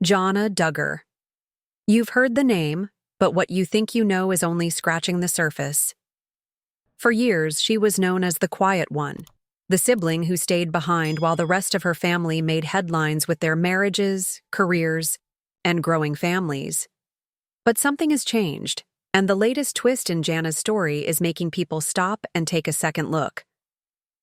Jana Duggar. You've heard the name, but what you think you know is only scratching the surface. For years, she was known as the quiet one, the sibling who stayed behind while the rest of her family made headlines with their marriages, careers, and growing families. But something has changed, and the latest twist in Jana's story is making people stop and take a second look.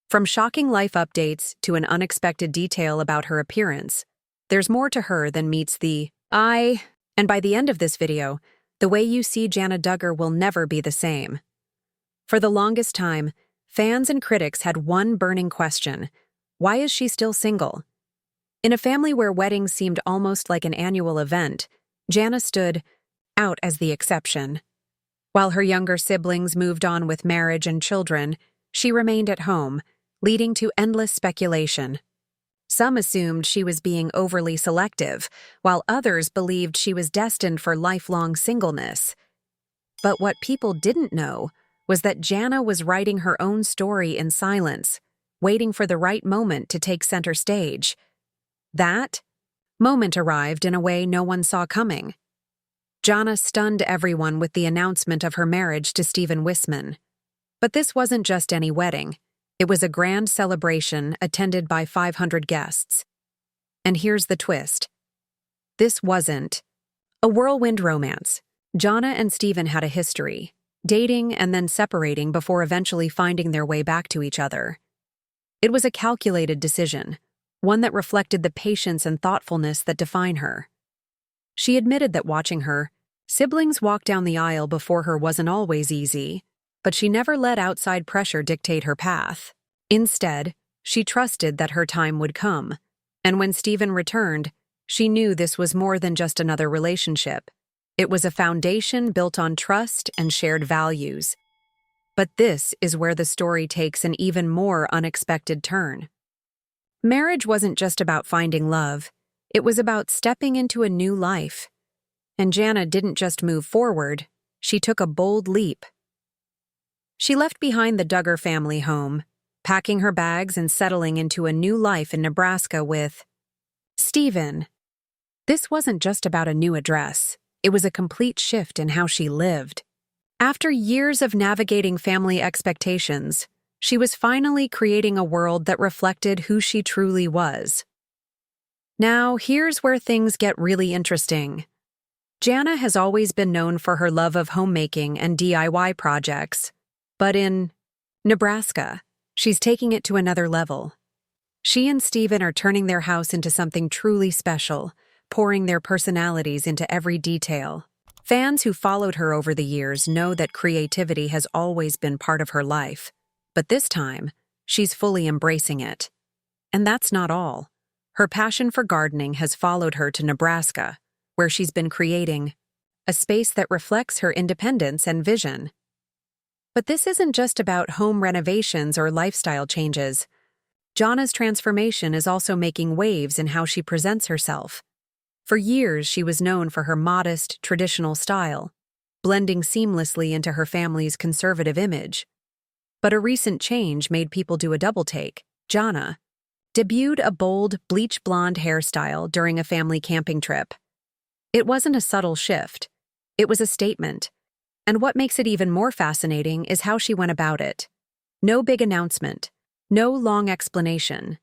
From shocking life updates to an unexpected detail about her appearance, there's more to her than meets the eye, and by the end of this video, the way you see Jana Duggar will never be the same. For the longest time, fans and critics had one burning question: why is she still single? In a family where weddings seemed almost like an annual event, Jana stood out as the exception. While her younger siblings moved on with marriage and children, she remained at home, leading to endless speculation. Some assumed she was being overly selective, while others believed she was destined for lifelong singleness. But what people didn't know was that Jana was writing her own story in silence, waiting for the right moment to take center stage. That moment arrived in a way no one saw coming. Jana stunned everyone with the announcement of her marriage to Wissman. But this wasn't just any wedding. It was a grand celebration attended by 500 guests. And here's the twist. This wasn't a whirlwind romance. Jana and Steven had a history, dating and then separating before eventually finding their way back to each other. It was a calculated decision, one that reflected the patience and thoughtfulness that define her. She admitted that watching her siblings walk down the aisle before her wasn't always easy, but she never let outside pressure dictate her path. Instead, she trusted that her time would come, and when Steven returned, she knew this was more than just another relationship. It was a foundation built on trust and shared values. But this is where the story takes an even more unexpected turn. Marriage wasn't just about finding love, it was about stepping into a new life. And Jana didn't just move forward, she took a bold leap. She left behind the Duggar family home, packing her bags and settling into a new life in Nebraska with Steven. This wasn't just about a new address, it was a complete shift in how she lived. After years of navigating family expectations, she was finally creating a world that reflected who she truly was. Now, here's where things get really interesting. Jana has always been known for her love of homemaking and DIY projects. But in Nebraska, she's taking it to another level. She and Steven are turning their house into something truly special, pouring their personalities into every detail. Fans who followed her over the years know that creativity has always been part of her life. But this time, she's fully embracing it. And that's not all. Her passion for gardening has followed her to Nebraska, where she's been creating a space that reflects her independence and vision. But this isn't just about home renovations or lifestyle changes. Jana's transformation is also making waves in how she presents herself. For years, she was known for her modest, traditional style, blending seamlessly into her family's conservative image. But a recent change made people do a double-take. Jana debuted a bold, bleach blonde hairstyle during a family camping trip. It wasn't a subtle shift. It was a statement. And what makes it even more fascinating is how she went about it. No big announcement, no long explanation.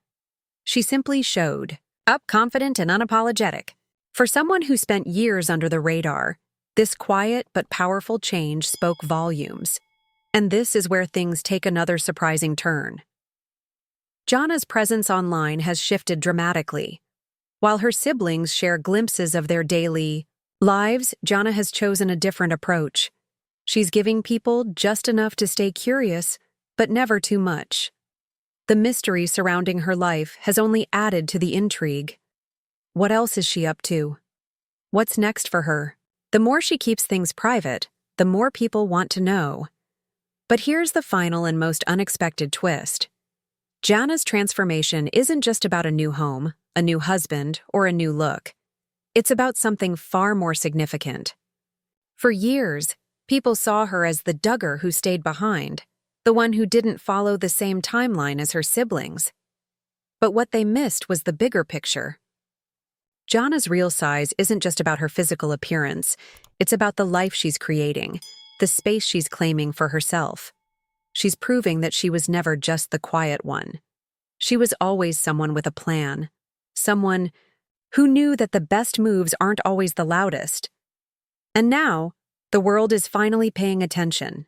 She simply showed up confident and unapologetic. For someone who spent years under the radar, this quiet but powerful change spoke volumes. And this is where things take another surprising turn. Jana's presence online has shifted dramatically. While her siblings share glimpses of their daily lives, Jana has chosen a different approach. She's giving people just enough to stay curious, but never too much. The mystery surrounding her life has only added to the intrigue. What else is she up to? What's next for her? The more she keeps things private, the more people want to know. But here's the final and most unexpected twist. Jana's transformation isn't just about a new home, a new husband, or a new look. It's about something far more significant. For years, people saw her as the Duggar who stayed behind, the one who didn't follow the same timeline as her siblings. But what they missed was the bigger picture. Jana's real size isn't just about her physical appearance, it's about the life she's creating, the space she's claiming for herself. She's proving that she was never just the quiet one. She was always someone with a plan. Someone who knew that the best moves aren't always the loudest. And now, the world is finally paying attention.